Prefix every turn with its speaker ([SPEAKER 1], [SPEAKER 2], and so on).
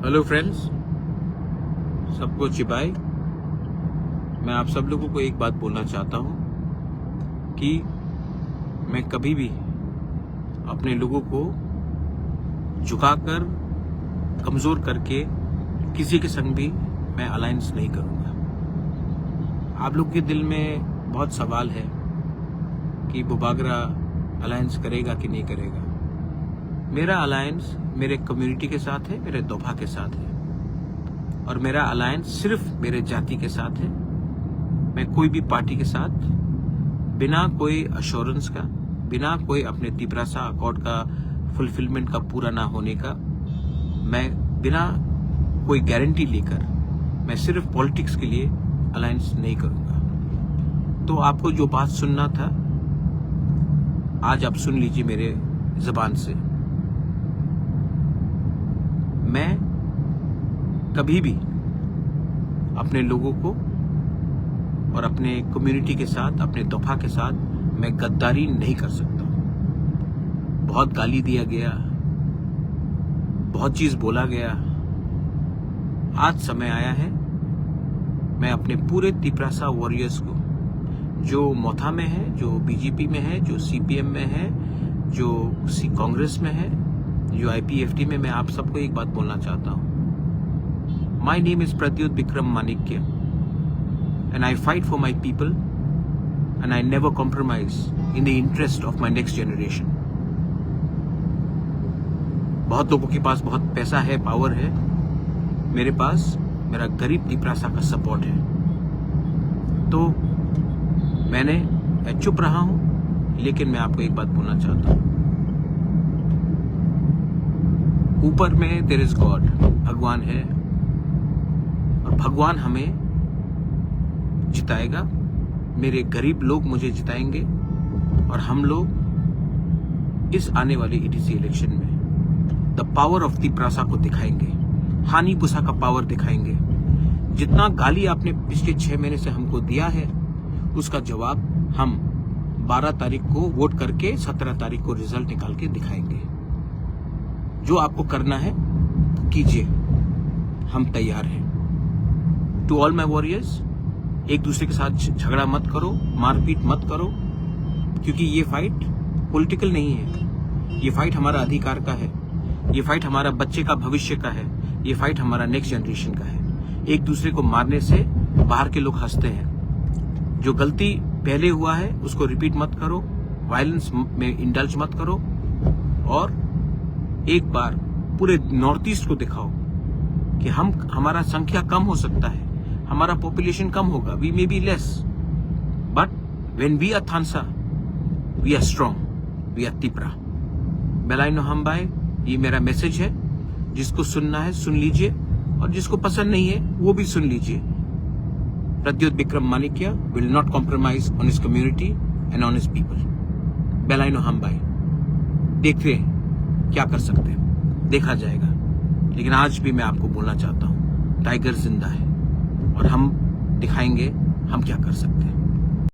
[SPEAKER 1] Hello friends, सबको चिबाई। मैं आप सब लोगों को एक बात बोलना चाहता हूं कि मैं कभी भी अपने लोगों को झुकाकर, कमजोर करके किसी के संग भी मैं अलायंस नहीं करूंगा। आप लोग के दिल में बहुत सवाल है कि बुबागरा अलायंस करेगा कि नहीं करेगा। मेरा अलायंस मेरे कम्युनिटी के साथ है, मेरे दोफा के साथ है, और मेरा अलायंस सिर्फ मेरे जाति के साथ है। मैं कोई भी पार्टी के साथ बिना कोई अश्योरेंस का, बिना कोई अपने तिपरासा अकॉर्ड का फुलफिलमेंट का पूरा ना होने का, मैं बिना कोई गारंटी लेकर मैं सिर्फ पॉलिटिक्स के लिए अलायंस नहीं करूंगा। तो आपको जो बात सुनना था आज आप सुन लीजिए मेरे जबान से। मैं कभी भी अपने लोगों को और अपने कम्युनिटी के साथ, अपने दोफा के साथ मैं गद्दारी नहीं कर सकता। बहुत गाली दिया गया, बहुत चीज बोला गया। आज समय आया है मैं अपने पूरे तिपरासा वॉरियर्स को, जो मोथा में है, जो बीजेपी में है, जो सीपीएम में है, जो कांग्रेस में है, जो आईपीएफटी में, मैं आप सबको एक बात बोलना चाहता हूं। My name is Pradyot Bikram Manikya and I fight for my people and I never compromise in the interest of my next generation. बहुत लोगों के पास बहुत पैसा है, पावर है, मेरे पास मेरा गरीब तिपरासा का सपोर्ट है। तो मैं चुप रहा हूं, लेकिन मैं आपको एक बात बोलना चाहता हूं। ऊपर में देयर इज गॉड, भगवान है, और भगवान हमें जिताएगा। मेरे गरीब लोग मुझे जिताएंगे, और हम लोग इस आने वाले ईटीसी इलेक्शन में द पावर ऑफ तिपरासा को दिखाएंगे, हानि पुसा का पावर दिखाएंगे। जितना गाली आपने पिछले 6 महीने से हमको दिया है, उसका जवाब हम 12 तारीख को वोट करके 17 तारीख को रिजल्ट निकाल के दिखाएंगे। जो आपको करना है कीजिए, हम तैयार हैं। टू ऑल माई वॉरियर्स, एक दूसरे के साथ झगड़ा मत करो, मारपीट मत करो, क्योंकि ये फाइट पॉलिटिकल नहीं है। ये फाइट हमारा अधिकार का है, ये फाइट हमारा बच्चे का भविष्य का है, ये फाइट हमारा नेक्स्ट जनरेशन का है। एक दूसरे को मारने से बाहर के लोग हंसते हैं। जो गलती पहले हुआ है उसको रिपीट मत करो, वायलेंस में इंडल्ज मत करो, और एक बार पूरे नॉर्थ ईस्ट को दिखाओ कि हमारा संख्या कम हो सकता है, हमारा पॉपुलेशन कम होगा, we may be less, but when we are थानसा we are strong, we are Tipra. बेलाइनो हमबाई, ये मेरा मैसेज है। जिसको सुनना है सुन लीजिए, और जिसको पसंद नहीं है वो भी सुन लीजिए। Pradyut Bikram Manikya will not compromise on his community and on his people. बेलाइनो हमबाई, देखते हैं क्या कर सकते हैं, देखा जाएगा। लेकिन आज भी मैं आपको बोलना चाहता हूं, टाइगर जिंदा है, और हम दिखाएंगे हम क्या कर सकते हैं।